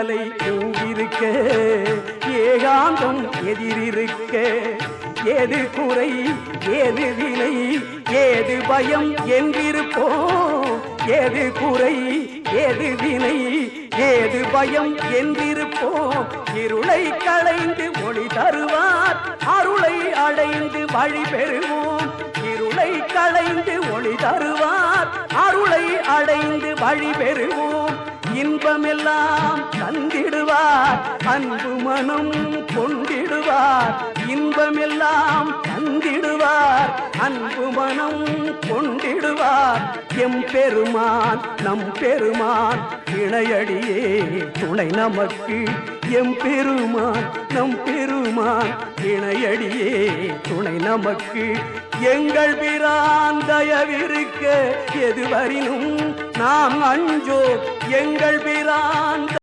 ஏழுமலை எங்கிருக்க ஏகாந்தம் எதிரிருக்க ஏது குறை ஏது வினை ஏது பயம் என்றிருப்போம் ஏது குறை ஏது வினை ஏது பயம் என்றிருப்போம் இருளை களைந்து ஒளி தருவார் அருளை அடைந்து வழி பெறுவோம் இருளை களைந்து ஒளி தருவார் அருளை அடைந்து வழி பெறுவோம் இன்பமெல்லாம் தந்திடுவார் அன்பு மனம் கொண்டிடுவார் இன்பமெல்லாம் தந்திடுவார் அன்பு மனம் கொண்டிடுவார் எம் பெருமான் நம் பெருமான் இணையடியே துணை நமக்கு எம் பெருமான் நம் பெருமான் இணையடியே துணை நமக்கு எங்கள் பிரான் தயவிருக்க எதுவரினும் நாம் அஞ்சோ எங்கள் பிரான்